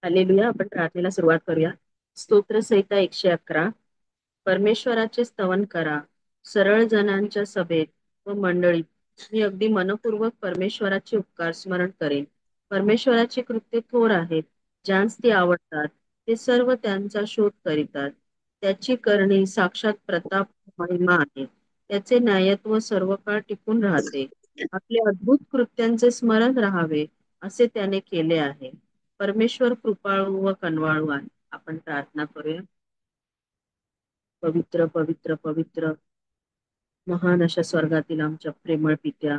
Hallelujah. आपण प्रार्थनेला सुरुवात करूया. स्तोत्र संहिता 111. परमेश्वराचे स्तवन करा. सरळ जणांच्या सभेत व मंडळीत मी अगदी मनपूर्वक परमेश्वराचे उपकार स्मरण करेन. परमेश्वराची कृत्ये थोर आहेत. ज्यांस ती आवडतात ते सर्व त्यांचा शोध करीतात. त्याची करणी साक्षात प्रताप महिमा आहे. त्याचे न्यायत्व सर्व काळ टिकून राहते. आपले अद्भुत कृत्यांचे स्मरण राहावे असे त्याने केले आहे. परमेश्वर कृपाळू व कनवाळू आहे. आपण प्रार्थना करूया. पवित्र पवित्र पवित्र महान अशा स्वर्गातील आमच्या प्रेमळ पित्या,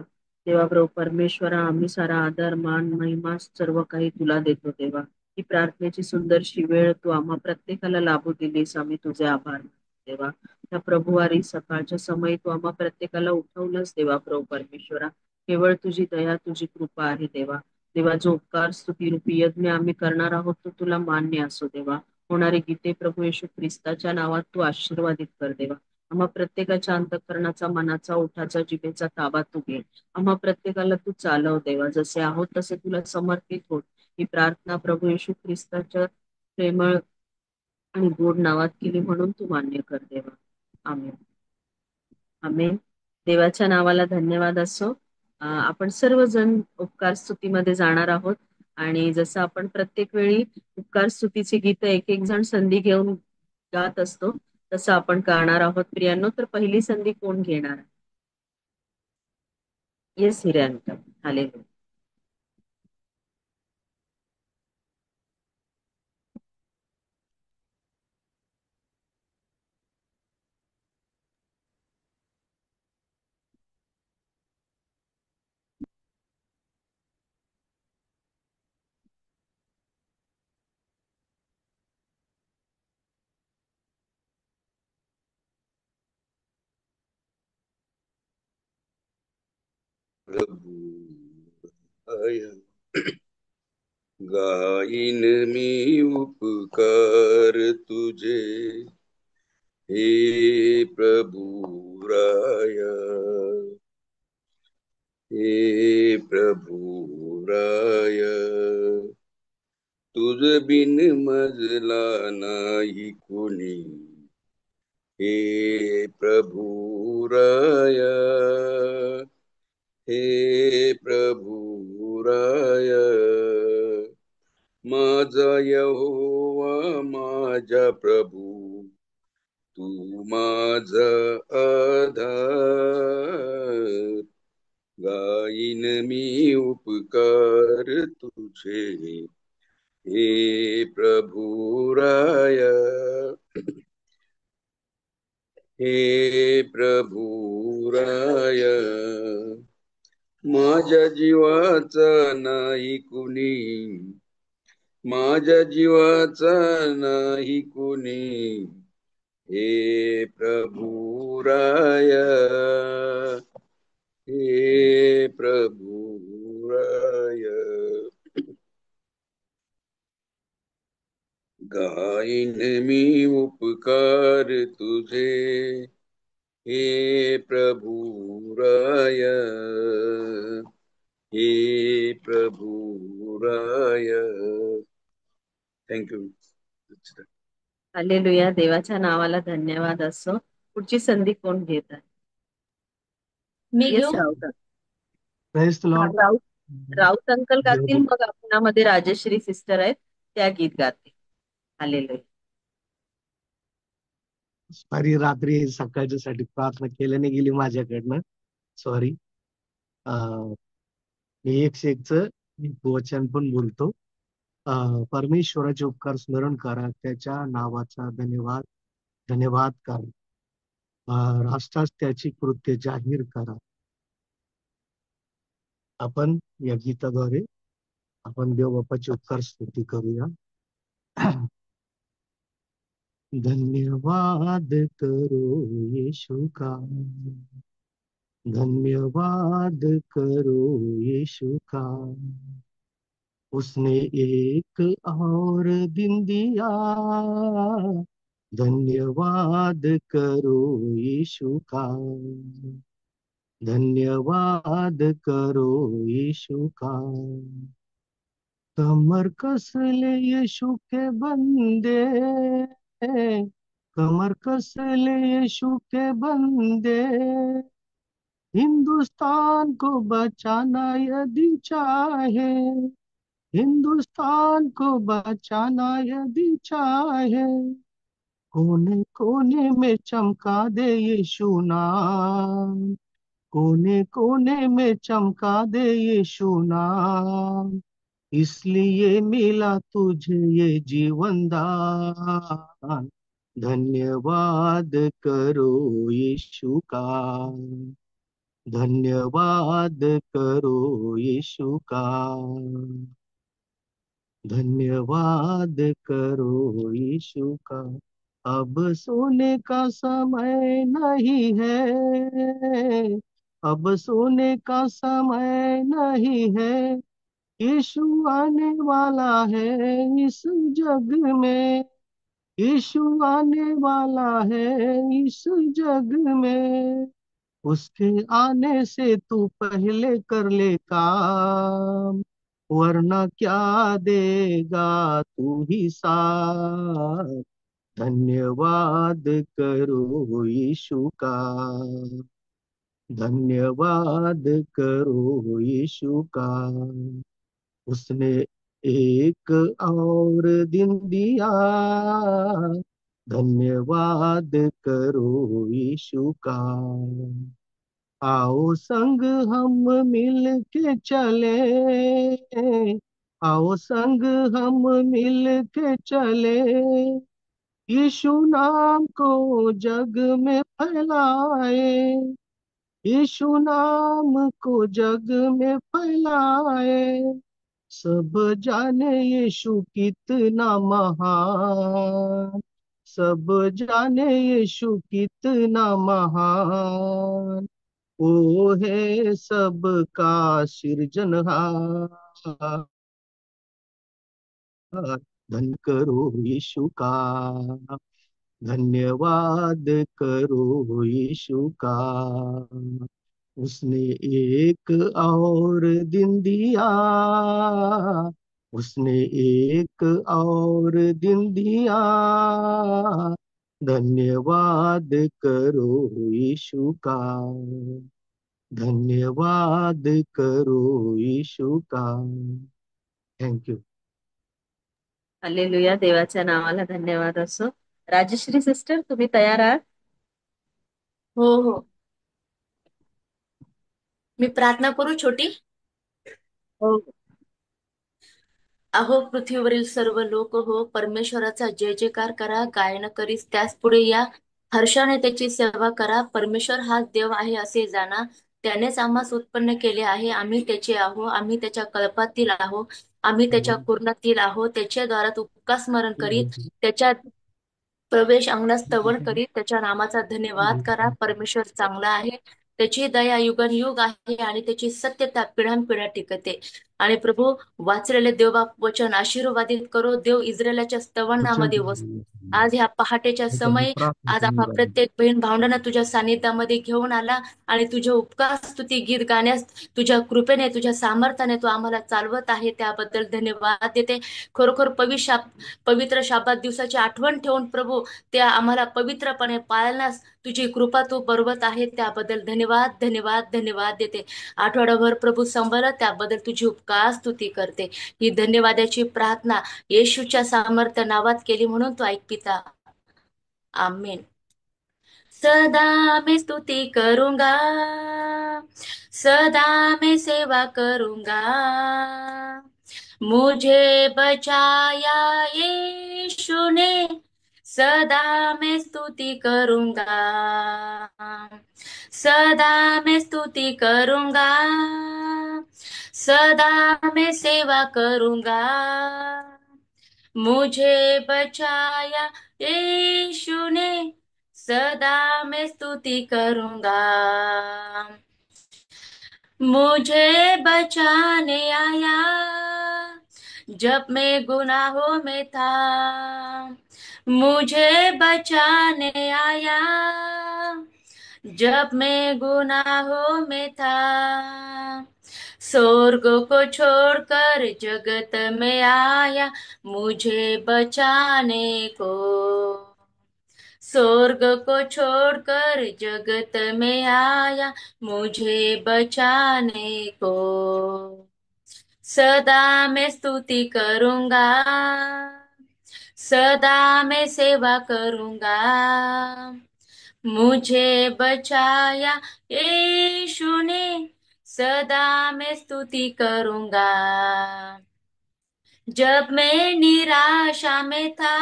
देवाप्रभू परमेश्वरा, आम्ही सारा आदर मान महिमा सर्व काही तुला देतो देवा. ही प्रार्थनेची सुंदरशी वेळ तू आम्हा प्रत्येकाला लाभू दिलीस, आम्ही तुझे आभार मानतो देवा. त्या प्रभुवारी सकाळच्या समयी तू आम्हा प्रत्येकाला उठवलंस देवा. प्रभू परमेश्वरा, केवळ तुझी दया तुझी कृपा आहे देवा. देवा, जो उपकार स्तुती रूपी यज्ञ आम्ही करणार आहोत तो तुला मान्य असो देवा. होणारे गीते प्रभू येशू ख्रिस्ताच्या नावात तू आशीर्वादित कर देवा. आम्हा प्रत्येकाच्या अंतःकरणाचा, मनाचा, ओठाचा, जिभेचा ताबा तू घे. आम्हा प्रत्येकाला तू चालव देवा. जसे आहोत तसे तुला समर्पित होत ही प्रार्थना प्रभू येशू ख्रिस्ताच्या प्रेमळ आणि गोड नावात केली म्हणून तू मान्य कर देवा. आमेन. आमेन. देवाच्या नावाला धन्यवाद असो. आपण सर्वजण उपकार स्तुतीमध्ये जाणार आहोत आणि जसं आपण प्रत्येक वेळी उपकार स्तुतीची गीतं एक एक जण संधी घेऊन गात असतो तसं आपण गाणार आहोत प्रियांनो. तर पहिली संधी कोण घेणार? येस हिऱ्यांक. हालेलुया. प्रभु आय गाईन मी उपकार तुझे, हे प्रभु राया, हे प्रभु राया. तुझ बिन मजला नाही कोणी, हे प्रभु राया, हे प्रभु राया. माझा यहोवा माझा प्रभु, तू माझा आधार. गाईन मी उपकार तुझे, हे प्रभु राया, हे प्रभु राया. माझ्या जीवाचा नाही कुणी, माझ्या जीवाचा नाही कुणी, हे प्रभु राया, हे प्रभु राया. गाईन मी उपकार तुझे, हे प्रभु राया, हे प्रभु राया. थँक्यू. हालेलुया. देवाच्या नावाला धन्यवाद असो. पुढची संधी कोण घेत आहे? मी येस घेऊ. Raut. Praise the lord. Raut Raut uncle गातील, मग आपणामध्ये राजश्री सिस्टर आहेत त्या गीत गातील. हालेलुया. सॉरी, रात्री सकाळच्या साठी प्रार्थना केल्याने गेली माझ्याकडनं. सॉरी. मी 101चं वचन पण बोलतो. परमेश्वराचे उपकार स्मरण करा, त्याच्या नावाचा धन्यवाद धन्यवाद करा, राष्ट्रास त्याची कृत्य जाहीर करा. आपण या गीताद्वारे आपण देव बाप्पाची उपकार स्तुती करूया. धन्यवाद करो यीशु का, धन्यवाद करो यीशु का, उसने एक और दिन दिया. धन्यवाद करो यीशु का, धन्यवाद करो यीशु का. कमर कस ले यीशु के बंदे, कमर कस ले यीशु के बंदे, हिंदुस्तान को बचाना यदि चाहे, हिंदुस्तान को बचाना यदि चाहे, कोने कोने में चमका दे यीशु नाम, कोने कोने में चमका दे यीशु नाम, इसलिए मिला तुझे ये जीवन दान, धन्यवाद करो यीशु का, धन्यवाद करो यीशु का, धन्यवाद करो यीशु का। अब सोने का समय नहीं है, अब सोने का समय नहीं है, यीशु आने वाला है इस जग में, यीशु आने वाला है इस जग में, उसके आने से तू पहले कर ले काम, वरना क्या देगा तू ही साथ, धन्यवाद करो यीशु का, धन्यवाद करो यीशु का। उसने एक और दिन दिया, धन्यवाद करो यीशु का। आओ संग हम मिल के चले, आओ संग हम मिल के चले, यीशु नाम को जग में फैलाए, यीशु नाम को जग में फैलाए, सब जाने यीशु कितना महान, सब जाने यीशु कितना महान, वो है सबका सृजनहार, धन करो यीशु का, धन्यवाद करो यीशु का। उसने एक और दिन दिया, उसने एक और दिन दिया, धन्यवाद करो यीशु का, धन्यवाद करो यीशु का। Thank you. हालेलुया, देवाच्या नावाला धन्यवाद असो. राजश्री सिस्टर, तुम्ही तयार आहात? हो हो. मी प्रार्थना करू छोटी. हो. अहो पृथ्वीवरील सर्व लोक हो, परमेश्वराचा जय जयकार करा. गायन करीस त्याच पुढे या, हर्षाने त्याची सेवा करा. परमेश्वर हाच देव आहे असे जाणा. त्यानेच आम्हास उत्पन्न केले आहे. आम्ही त्याचे आहो, आम्ही त्याच्या कल्पातील आहो, आम्ही त्याच्या कुर्णातील आहो. त्याच्या दारात उपकार स्मरण करीत, त्याच्या प्रवेश अंगणात स्तवन करीत त्याच्या नामाचा धन्यवाद करा. परमेश्वर चांगला आहे, त्याची दया युगानुयुग आहे आणि त्याची सत्यता पिढ्यानपिढ्या टिकते. आणि प्रभू, वाचलेले देवबाप वचन आशीर्वादित करो. देव इस्रायलाच्या स्तवनामध्ये वस. आज ह्या पहाटेच्या समय आज आम्हा प्रत्येक बहीण भावंडांना तुझ्या सानिध्यामध्ये घेऊन आला आणि तुझे उपकार स्तुती गीत गाण्यास तुझ्या कृपेने तुझ्या सामर्थ्याने तू आम्हाला चालवत आहे, त्याबद्दल धन्यवाद देते. खरोखर पवित्र शाबात दिवसाची आठवण ठेवून प्रभू त्या आम्हाला पवित्रपणे पाळण्यास तुझी कृपा तू बरोबर आहे, त्याबद्दल धन्यवाद धन्यवाद धन्यवाद देते. आठवडाभर प्रभू संभाळ, त्याबद्दल तुझी उपकार स्तुती करते. ही धन्यवादाची प्रार्थना येशूच्या सामर्थ्य नावात केली म्हणून तू ऐक पिता. आमेन. सदा मैं स्तुति करूंगा, सदा मैं सेवा करूंगा, मुझे बचाया यीशु ने, सदा मैं स्तुति करूंगा, सदा मैं स्तुति करूंगा, सदा मैं सेवा करूंगा, मुझे बचाया यीशु ने, सदा मैं स्तुति करूंगा. मुझे बचाने आया जब मैं गुनाहों में था, मुझे बचाने आया जब मैं गुनाहों में था, स्वर्ग को छोड़कर जगत में आया मुझे बचाने को। स्वर्ग को छोड़कर जगत में आया मुझे बचाने को। सदा मैं स्तुति करूंगा, सदा मैं सेवा करूंगा। मुझे बचाया यीशु ने, सदा मैं स्तुति करूंगा। जब मैं निराशा में था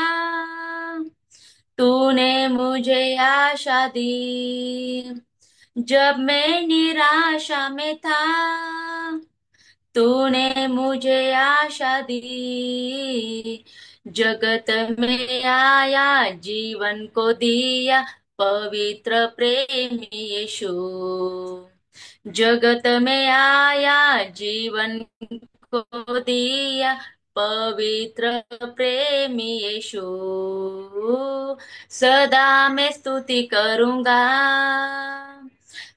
तूने मुझे आशा दी। जब मैं निराशा में था तूने मुझे आशा दी। जगत में आया जीवन को दिया पवित्र प्रेमी यीशु। जगत में आया जीवन को दिया पवित्र प्रेमी यीशु। सदा मैं स्तुति करूंगा,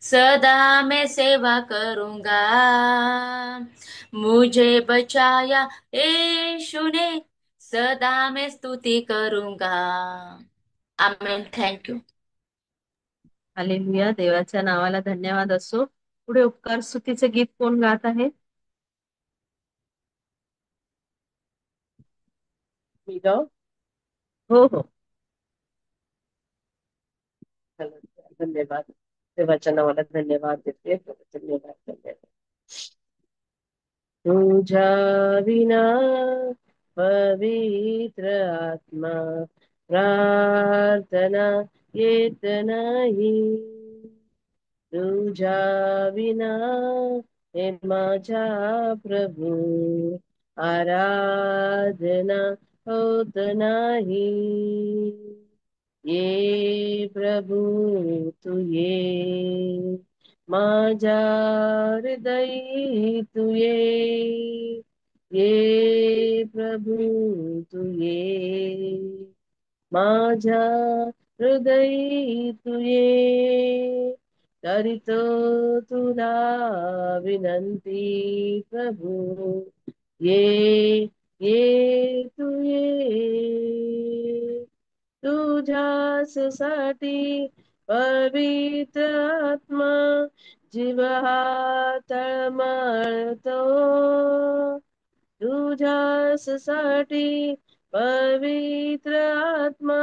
सदा मैं सेवा करूंगा। मुझे बचाया यीशु ने, सदा मैं स्तुति करूंगा। आमेन। Thank you. हालेलुया. देवाच्या नावाला धन्यवाद असो. पुढे उपकार स्तुतीचे गीत कोण गात आहे? मी गाव. हो हो. धन्यवाद. देवाच्या नावाला धन्यवाद देते. धन्यवाद धन्यवाद. तुझ्या विना पवित्र आत्मा प्रार्थना येत नाही. तुझ्या विना हे माझ्या प्रभू आराधना होत नाही. ये प्रभू तू ये, माझ्या हृदयी तू ये प्रभू तू ये, माझ्या हृदयी तू ये. करीतो तुला विनंती प्रभू, ये ये तू ये. तुझ्यासाठी पवित्र आत्मा जीव हा तळमळतो. तुझ्यासाठी पवित्र आत्मा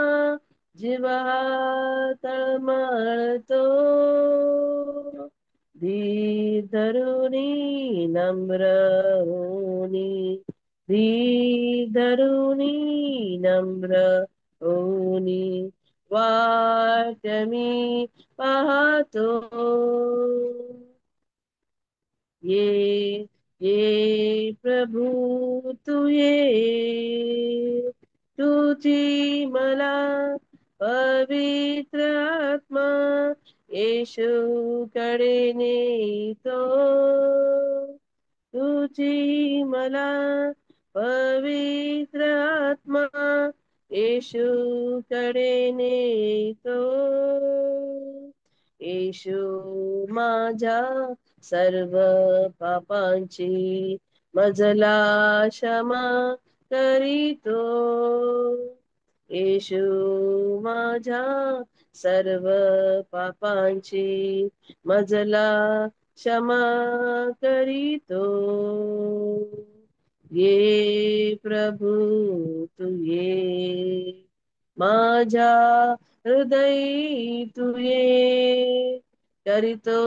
जीव हा तळमळतो. धीर धरुनी नम्र होनी, धीर धरुनी नम्र होनी वाट मी पाहतो. ये प्रभू तू ये, तुझी मला पवित्र आत्मा येशूकडे नेतो. तुझी मला पवित्र आत्मा येशूकडे नेतो. येशू माझ्या सर्व पापांची मजला क्षमा करीतो. येशू माझ्या सर्व पापांची मजला क्षमा करीतो. ये प्रभू तू ये, माझ्या हृदयी तू ये. करीतो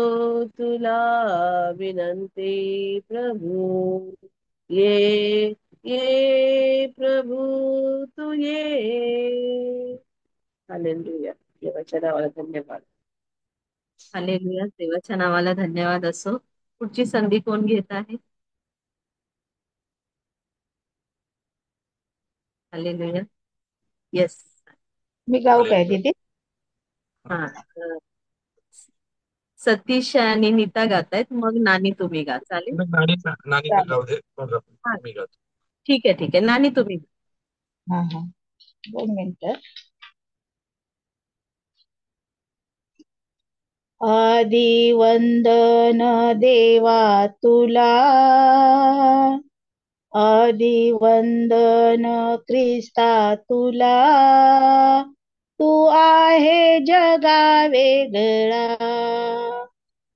तुला विनंती प्रभू, ये ये प्रभू तू ये. हालेलुया. देवाच्या नावाला धन्यवाद. हालेलुया. देवाच्या नावाला धन्यवाद असो. पुढची संधी कोण घेत आहे? हालेलुया. येस. मी गाऊ काय तिथे? हा. सतीश आणि नीता गातायत, मग नानी तुम्ही गा. चालेल? नानी गाऊ दे. हा, मी गातो. ठीक आहे ठीक आहे. नानी तुम्ही. हा हा 2 मिनिटं. आदि वंदन देवा तुला, आदि वंदन ख्रिस्ता तुला, तू आहे जगा वेगळा,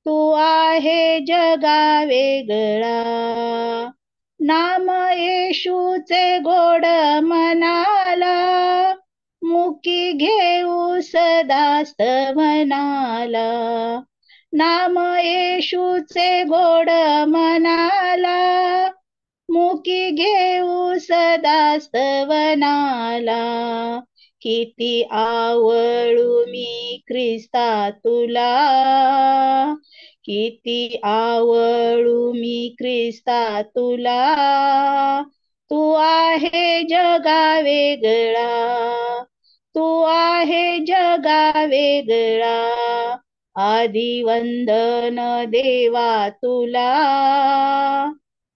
तू आहे जगा वेगळा. नाम येशूचे गोड मनाला, मुकी घेऊ सदा स्तवनाला. नाम येशूचे गोड मनाला, मुकी घेऊ सदा स्तवनाला. किती आवळू मी ख्रिस्ता तुला, किती आवळू मी ख्रिस्ता तुला, तू आहे जगा वेगळा, तू आहे जगा वेगळा. आदि वंदन देवा तुला,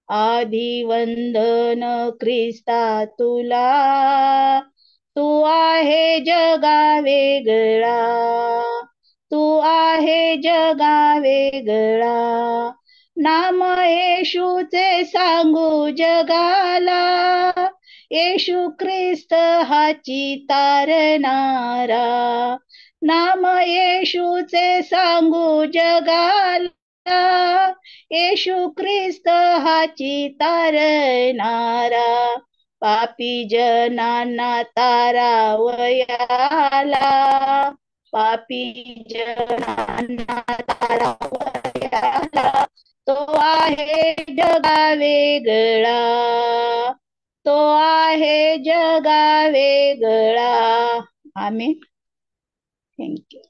आदि वंदन ख्रिस्ता तुला, तू आहे जगा वेगळा, तू आहे जगा वेगळा. नाम येशूचे सांगू जगाला, येशू ख्रिस्त हाची तारणारा. नाम येशूचे सांगू जगाला, येशू ख्रिस्त हाची तारणारा. पापी जनांना तारावयाला, पापी जनांना तारावयाला. तो आहे जगा वेगळा, तो आहे जगा वेगळा. आमेन. थँक्यू.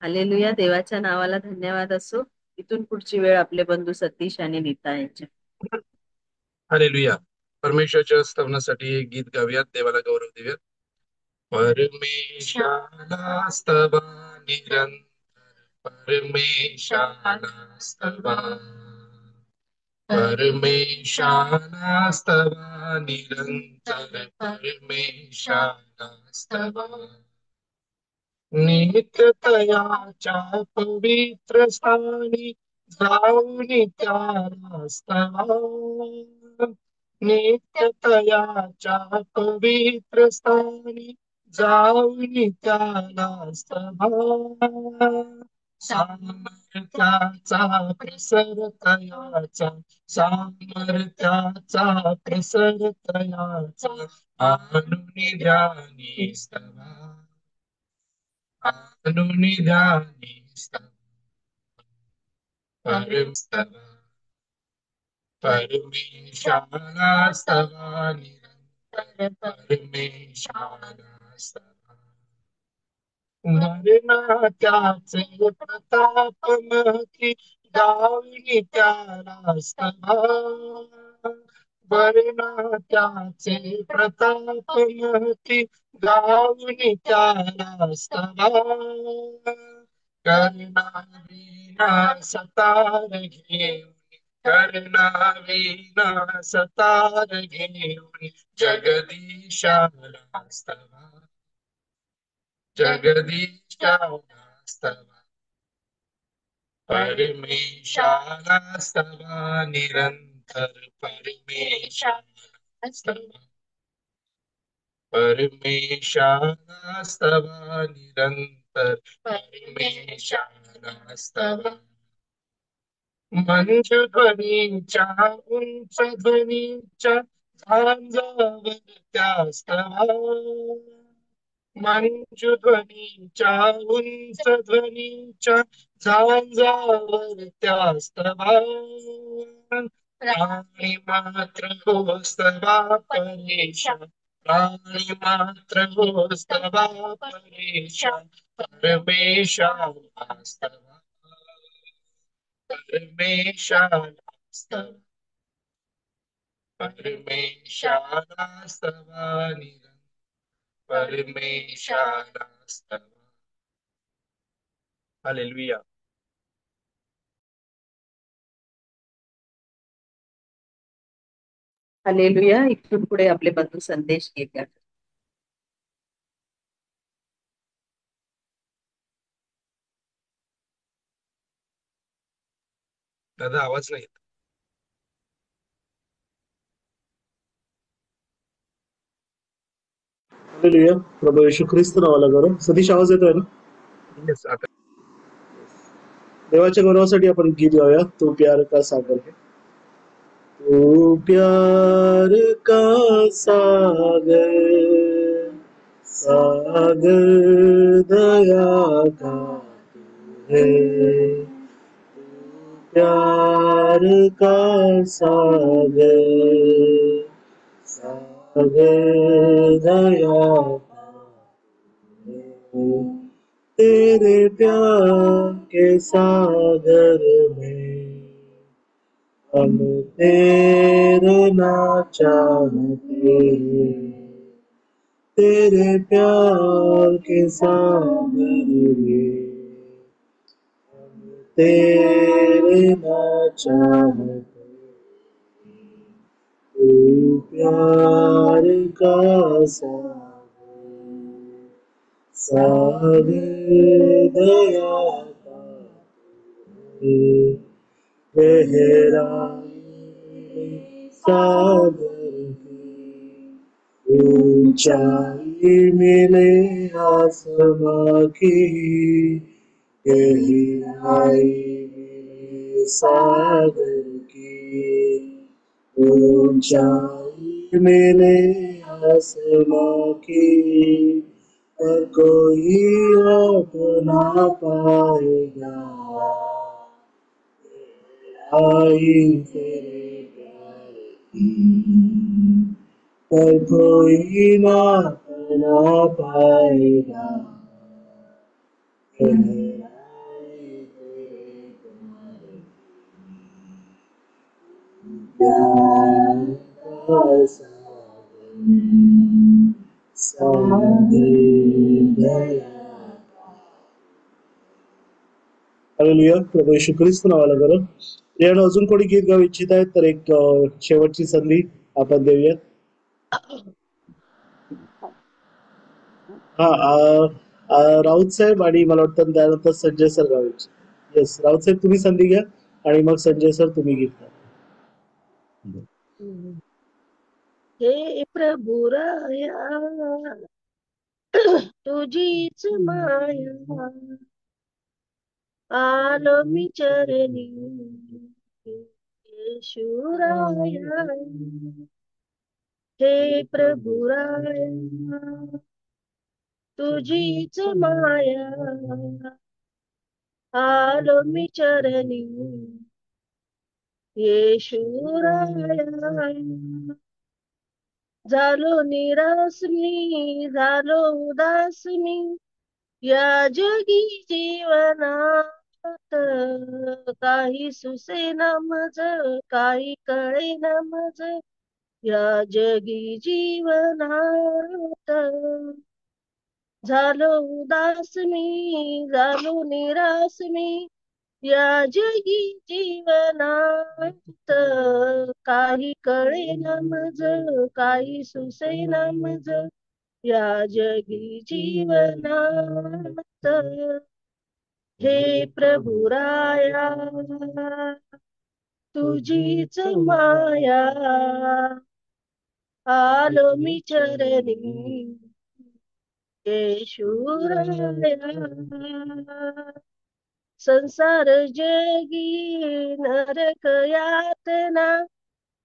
हालेलुया. देवाच्या नावाला धन्यवाद असो. इथून पुढची वेळ आपले बंधू सतीश आणि नीता यांच्या. हालेलुया. परमेश्वराच्या स्तवनासाठी एक गीत गाऊयात, देवाला गौरव देऊयात. परमेशाला स्तवा निरंतर, परमेशाला स्तवा, परमेशाला स्तवा निरंतर, परमेशाला स्तवा. नित्यतयाच्या पवित्र स्थानी जाऊन त्याला स्तवा, नित्यतयाच्या पवित्र स्थानी जाऊन त्याला स्तवा. सामर्थ्याचा प्रसर तयाचा, सामर्थ्याचा प्रसर तयाचा, आणून ध्यानी स्तवा, आणून ध्यानी स्तवा. परमस्तवा, परमेशाला स्तवा निरंतर, परमेशाला स्तवा. मरणात्याचे प्रताप महती गाऊन त्याला स्तवा, मरणात्याचे प्रताप महती गाऊन त्याला स्तवा. कर्णाविना सतार घेऊन, कर्णाविना सतार घेऊन, जगदीशाला स्तवा, जगदीशाला स्तवा. परमेशाला स्तवा निरंतर, परमेशाला स्तवा, परमेशाला स्तवा निरंतर, परमेशाला स्तवा. मंजुध्वनीच्या उंच ध्वनीच्या झांजावर त्या स्तवा, मंजुध्वनीच्या उंच ध्वनीच्या झांजावर त्या स्तवा. प्राणी मात्र हो स्तवा परेशा, प्राणी मात्र हो स्तवा परेशा, परमेशाला स्तवा, परमेशाला स्तवा, परमेशाला स्तवा निरंतर, परमेशाला स्तवा. हालेलुया. हालेलुया. इथून पुढे आपले बंधू संदेश घेतात. दादा आवाज नाही येत. हालेलुया. प्रभू येशू ख्रिस्त नावाला करू. सतीश आवाज येतोय ना? Yes, आता देवाच्या गौरवासाठी आपण गीत गाऊया. तू प्यार का सागर है. तू प्यार का सागर, सागर दया का है. प्यार का सागर, सागर दया का है. तेरे प्यार के सागर में हम तैरना चाहते हैं. तेरे प्यार के सागर में तैरना चाहते हैं. तू प्यार का सागर, सागर दया का है. गहराई सागर की, ऊंचाई मिले आसमां की. गहराई मिले सागर की, ऊंचाई मिले आसमां की. पर कोई अपना पाएगा आई तेरे प्यार की. पर कोई ना अपना पाएगा गहराई तेरे प्यार की. प्यार का सागर, सागर दया. हालेलुया. प्रभू येशू ख्रिस्त नावाला करू. यानं अजून कोणी गीत गाऊ इच्छित आहेत तर एक शेवटची संधी आपण देऊयात. हा राऊत साहेब आणि मला वाटतं त्यानंतर संजय सर गाऊ इच्छित. येस राऊत साहेब तुम्ही संधी घ्या आणि मग संजय सर तुम्ही गीत गा. हे प्रभू राया तुझीच माया आलो मी चरणी येशुराया. हे प्रभु राया तुझीच माया आलो मी चरणी येशुराया. झालो निराश मी, झालो उदास मी या जगी जीवनात. काही सुसेना मज, काही कळेना मज या जगी जीवनात. झालो उदास मी, झालो निराश मी या जगी जीवनात. काही कळेना मज, काही सुसेना मज या जगी जीवनात. हे प्रभु राया तुझीच माया आलो मी चरणी येशुराया. संसार जगी नरक यातना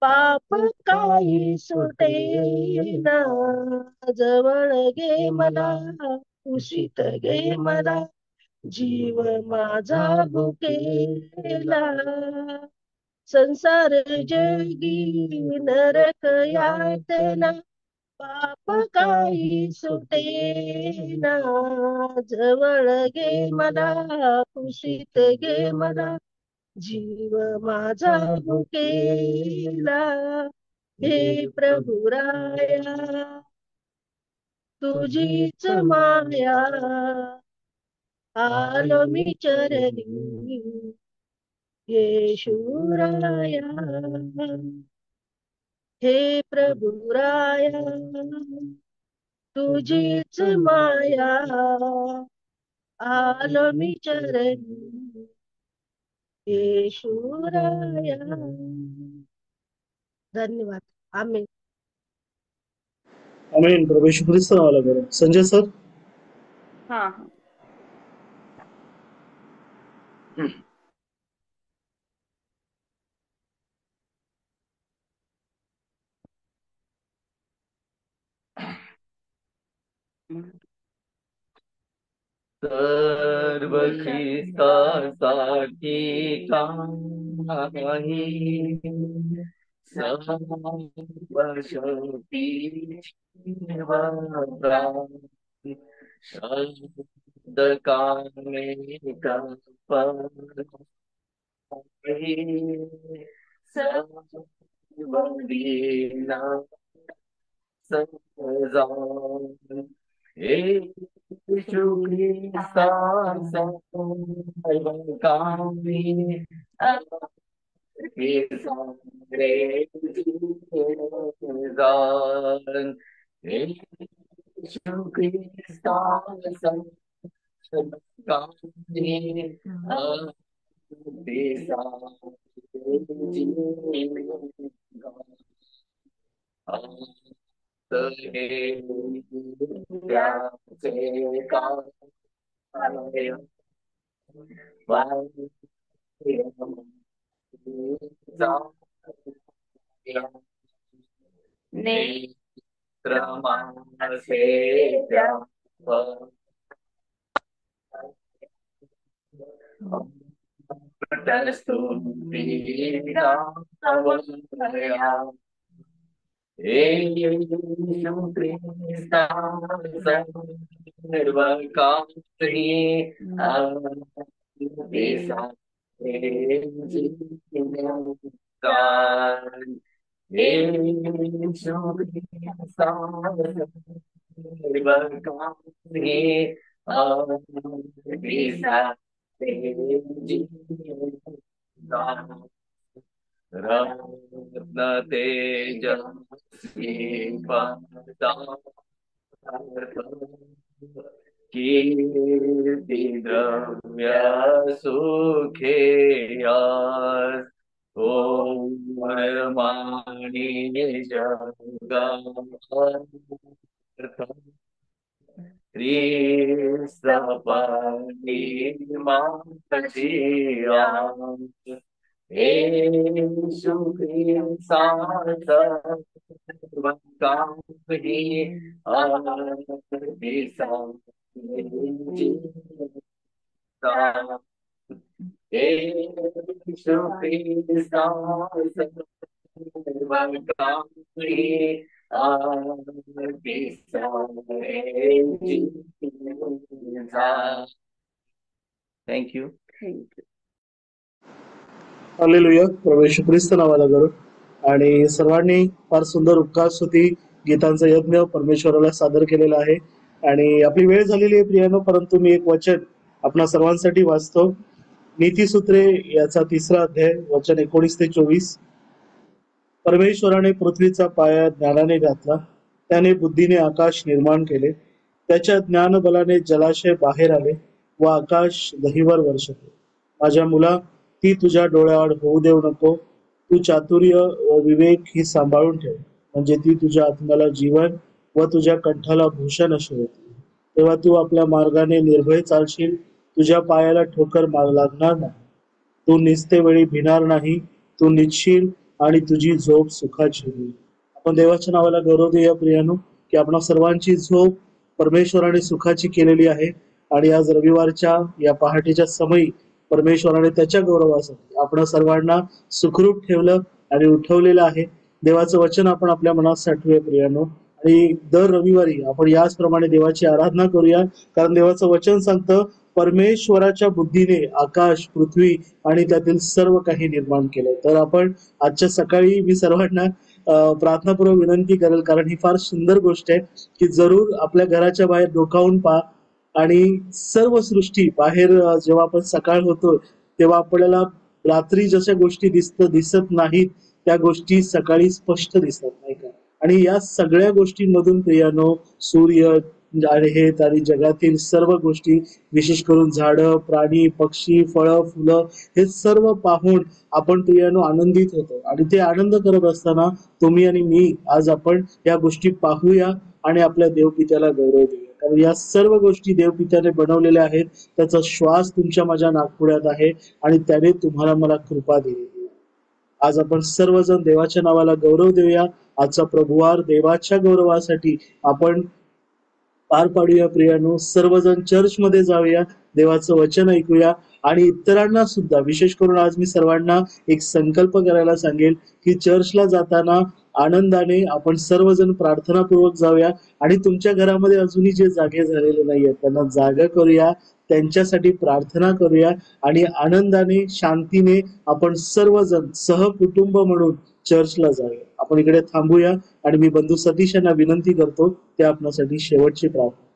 पाप काही सुटेना. जवळ घे मला, कुशीत घे मला, जीव माझा भुकेला. संसार जगी नरक यातना पाप काही सुटेना. जवळ घे मला, कुशीत घे मला, जीव माझा भुकेला. हे प्रभु राया तुझीच माया आलो मी चरणी येशुराया. हे प्रभु राया तुझीच माया आलो मी चरणी येशूराया. धन्यवाद. आमेन. आमेन. प्रभू येशू ख्रिस्त नावाला करू. संजय सर. हा सर्व ख्रिस्तासाठी काही सर्व शक्ती शब्द कामे सर्व वीणा सजान येशू ख्रिस्ताचा कामी हे सारे जीवन येशू ख्रिस्ताचा कामी हे सारे येशू ख्रिस्ताचा सर्व कामी हे सारे जीवन येशू ख्रिस्ताचा सर्व कामी हे सारे जीवन रत्न तेजस्वी कीर्ती द्रव्य सुखेयास माणी जगार्थ त्रिसपाणी मातशियास येशू ख्रिस्ताचा सर्व कामी हे सारे जीवन येशू ख्रिस्ताचा सर्व कामी हे सारे जीवन. थँक्यू. हालेलुया. प्रभू येशू ख्रिस्त नावाला करू. आणि सर्वांनी फार सुंदर उपकार स्तुती गीतांचा यज्ञ परमेश्वराला सादर केलेला आहे. आणि आपली वेळ झालेली आहे प्रियानो, परंतु मी एक वचन आपणा सर्वांसाठी वाचतो. नीतिसूत्रे याचा 3रा अध्याय वचन 19 ते 24. परमेश्वराने पृथ्वीचा पाया ज्ञानाने घातला, त्याने बुद्धीने आकाश निर्माण केले, त्याच्या ज्ञानबलाने जलाशय बाहेर आले व आकाश दहीवर वर्षते. माझ्या मुला, ती तुझ्या डोळ्याआड होऊ देऊ नको. तू चातुर्य व विवेक ही सांभाळून ठेव, म्हणजे ती तुझ्या आत्म्याला जीवन व तुझ्या कंठाला भूषण अशी होती. तेव्हा तू आपल्या मार्गाने निर्भय चालशील, तुझ्या पायाला ठोकर लागणार नाही. तू निस्ते वेळी भिणार नाही, तू निजशील आणि तुझी झोप सुखाची होईल. आपण देवाच्या नावाला गौरव देऊया प्रियानो, की आपण सर्वांची झोप परमेश्वराने सुखाची केलेली आहे. आणि आज रविवारच्या या पहाटेच्या समयी परमेश्वराने त्याच्या गौरवासाठी आपण सर्वांना सुखरूप ठेवलं आणि उठवलेलं आहे. देवाचं वचन आपण आपल्या मनात साठवूया प्रियानो, आणि दर रविवारी आपण याचप्रमाणे देवाची आराधना करूया. कारण देवाचं वचन सांगतं, परमेश्वराच्या बुद्धीने आकाश, पृथ्वी आणि त्यातील सर्व काही निर्माण केलं. तर आपण आजच्या सकाळी मी सर्वांना प्रार्थनापूर्वक विनंती करेल, कारण ही फार सुंदर गोष्ट आहे की जरूर आपल्या घराच्या बाहेर डोकावून पहा. आणि सर्व सृष्टी बाहेर जेव्हा आपण सकाळ होतो तेव्हा आपल्याला रात्री जशा गोष्टी दिसत नाहीत त्या गोष्टी सकाळी स्पष्ट दिसतात, नाही का. आणि या सगळ्या गोष्टींमधून प्रियानो, सूर्य, आणि हे आणि जगातील सर्व गोष्टी, विशेष करून झाडं, प्राणी, पक्षी, फळं, फुलं हे सर्व पाहून आपण प्रियानो आनंदित होतो. आणि ते आनंद करत असताना तुम्ही आणि मी आज आपण या गोष्टी पाहूया आणि आपल्या देवपित्याला गौरव देऊया. कारण या सर्व गोष्टी देवपित्याने बनवलेल्या आहेत. त्याचा श्वास तुमच्या माझ्या नाकपुड्यात आहे आणि त्याने तुम्हाला मला कृपा दिली. आज आपण सर्वजण देवाच्या नावाला गौरव देऊया. आजचा प्रभुवार देवाच्या गौरवासाठी आपण पार पाडूया. प्रियानो, सर्वजण चर्चमध्ये जाऊया, देवाचं वचन ऐकूया आणि इतरांना सुद्धा, विशेष करून आज मी सर्वांना एक संकल्प करायला सांगेल की चर्चला जाताना आनंदाने आपण सर्वजण प्रार्थनापूर्वक जाऊया आणि तुमच्या घरामध्ये अजूनही जे जागे झालेले नाहीयेत त्यांना जागा करूया, त्यांच्यासाठी प्रार्थना करूया आणि आनंदाने, शांतीने आपण सर्वजण सहकुटुंब म्हणून चर्चला जाऊया. आपण इकडे थांबूया आणि मी बंधू सतीश यांना विनंती करतो ते आपणासाठी शेवटची प्रार्थना.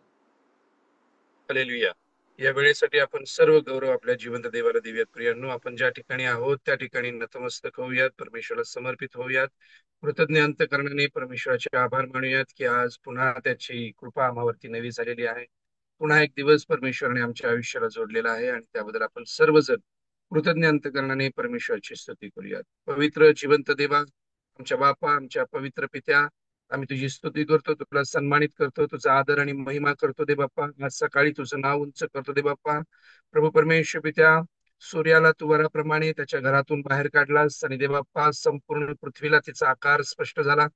हालेलुया. या वेळेसाठी आपण सर्व गौरव आपल्या जिवंत देवाला देऊयात. प्रियांनो, आपण ज्या ठिकाणी आहोत त्या ठिकाणी नतमस्तक होऊयात, परमेश्वराला समर्पित होऊयात. कृतज्ञ अंतकरणाने परमेश्वराचे आभार मानूयात की आज पुन्हा त्याची कृपा आम्हावरती नवी झालेली आहे. पुन्हा एक दिवस परमेश्वराने आमच्या आयुष्याला जोडलेला आहे आणि त्याबद्दल आपण सर्वजण कृतज्ञ अंतकरणाने परमेश्वराची स्तुती करूयात. पवित्र जिवंत देवा, आमच्या बापा, आमच्या पवित्र पित्या, आम्ही तुझी स्तुती करतो, तुला सन्मानित करतो, तुझा आदर आणि महिमा करतो दे बाप्पा. आज सकाळी तुझं नाव उंच करतो दे बाप्पा. प्रभू परमेश्वर पित्या, सूर्याला तू वराप्रमाणे त्याच्या घरातून बाहेर काढलास आणि दे बाप्पा संपूर्ण पृथ्वीला तिचा आकार स्पष्ट झाला.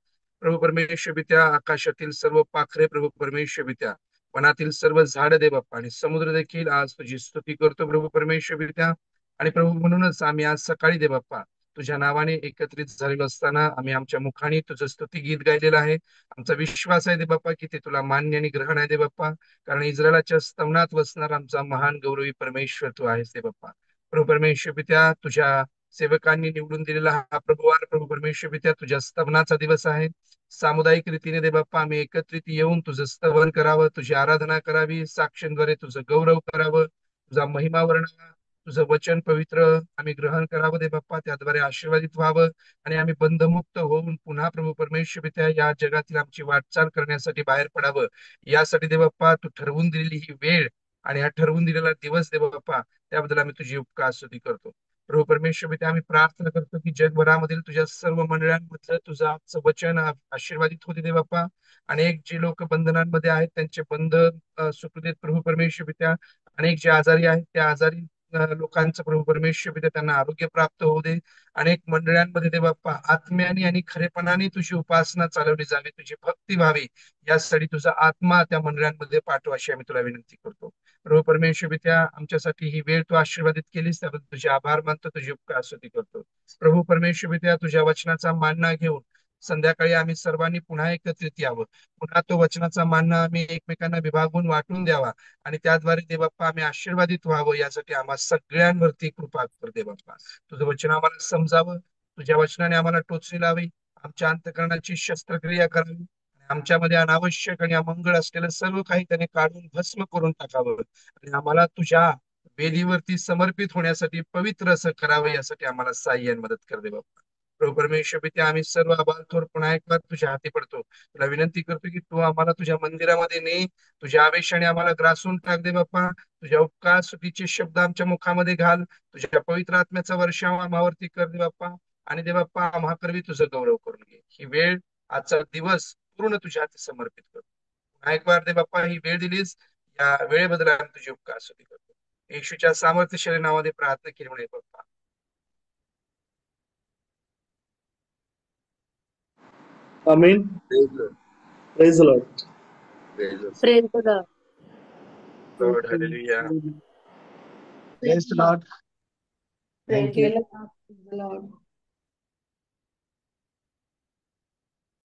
प्रभू परमेश्वर पित्या, आकाशातील सर्व पाखरे, प्रभू परमेश्वर पित्या, वनातील सर्व झाड दे बाप्पा आणि समुद्र देखील आज तुझी स्तुती करतो प्रभू परमेश्वर पित्या. आणि प्रभू म्हणूनच आम्ही आज सकाळी दे बाप्पा तुझ्या नावाने एकत्रित झालेलो असताना आम्ही आमच्या मुखाने तुझं स्तुती गीत गायलेलं आहे. आमचा विश्वास आहे दे बाप्पा की ते तुला मान्य आणि ग्रहण आहे दे बाप्पा, कारण इस्रायलाच्या स्तवनात वसणार आमचा महान गौरवी परमेश्वर तू आहेस दे बाप्पा. प्रभू परमेश्वर पित्या, तुझ्या सेवकांनी निवडून दिलेला हा प्रभुवार प्रभू परमेश्वर पित्या तुझ्या स्तवनाचा दिवस आहे. सामुदायिक रीतीने दे बाप्पा आम्ही एकत्रित येऊन तुझं स्तवन करावं, तुझी आराधना करावी, साक्षींद्वारे तुझं गौरव करावं, तुझा महिमा वर्णावा, तुझं वचन पवित्र आम्ही ग्रहण करावं दे बाप्पा, त्याद्वारे आशीर्वादित व्हावं आणि आम्ही बंधमुक्त होऊन पुन्हा प्रभू परमेश्वर पित्या या जगातील आमची वाटचाल करण्यासाठी बाहेर पडावं. यासाठी दे बाप्पा तू ठरवून दिलेली ही वेळ आणि हा ठरवून दिलेला दिवस दे बाप्पा, त्याबद्दल आम्ही तुझी उपकार स्तुती करतो. प्रभू परमेश्वर पित्या, आम्ही प्रार्थना करतो की जगभरामधील तुझ्या सर्व मंडळांमधलं तुझं आजचं वचन आशीर्वादित होते दे बाप्पा. अनेक जे लोक बंधनांमध्ये आहेत त्यांचे बंध सुटू प्रभू परमेश्वर पित्या. अनेक जे आजारी आहेत त्या आजारी लोकांचं प्रभू परमेश्वर पित्या त्यांना आरोग्य प्राप्त होऊ दे. अनेक मंडळांमध्ये दे बाप्पा आत्म्याने आणि खरेपणाने तुझी उपासना चालवली जावी, तुझी भक्ती व्हावी, यासाठी तुझा आत्मा त्या मंडळांमध्ये पाठव अशी आम्ही तुला विनंती करतो. प्रभू परमेश्वर पित्या, आमच्यासाठी ही वेळ तू आशीर्वादित केलीस त्याबद्दल तुझे आभार मानतो, तुझी उपकार स्तुती करतो. प्रभू परमेश्वर पित्या, तुझ्या वचनाचा मानना घेऊन संध्याकाळी आम्ही सर्वांनी पुन्हा एकत्रित यावं, पुन्हा तो वचनाचा मानना आम्ही एकमेकांना विभागून वाटून द्यावा आणि त्याद्वारे दे बाप्पा आम्ही आशीर्वादित व्हावं, यासाठी आम्हा सगळ्यांवरती कृपा कर दे बाप्पा. तुझं वचन आम्हाला समजावं, तुझ्या वचनाने आम्हाला टोचणी लावी, आमच्या अंतकरणाची शस्त्रक्रिया करावी, आमच्यामध्ये अनावश्यक आणि अमंगळ असलेलं सर्व काही त्याने काढून भस्म करून टाकावं आणि आम्हाला तुझ्या वेदीवरती समर्पित होण्यासाठी पवित्र असं करावं, यासाठी आम्हाला सहाय्य आणि मदत कर दे बाप्पा. प्रभू परमेश्वर पित्या, आम्ही सर्व अबालथोर पुन्हा एक बार तुझ्या हाती पडतो. तुला विनंती करतो की तू आम्हाला तुझ्या मंदिरामध्ये ने, तुझ्या आवेशाने आम्हाला ग्रासून टाक दे बाप्पा. तुझ्या उपकार स्तुतीचे शब्द आमच्या मुखामध्ये घाल, तुझ्या पवित्र आत्म्याचा वर्षाव आम्हावरती कर दे बाप्पा आणि दे बाप्पा आम्हाकरवी तुझं गौरव करून घे. ही वेळ, आजचा दिवस पूर्ण तुझ्या हाती समर्पित करतो. पुन्हा एक बार दे बाप्पा ही वेळ दिलीस, या वेळेबद्दल आम्ही तुझी उपकार स्तुती करतो. येशूच्या सामर्थ्यशाली नावाने प्रार्थना केली म्हणे बाप्पा. Amen. Praise the lord. Praise the lord. Lord, hallelujah. Praise the Lord. Praise the Lord.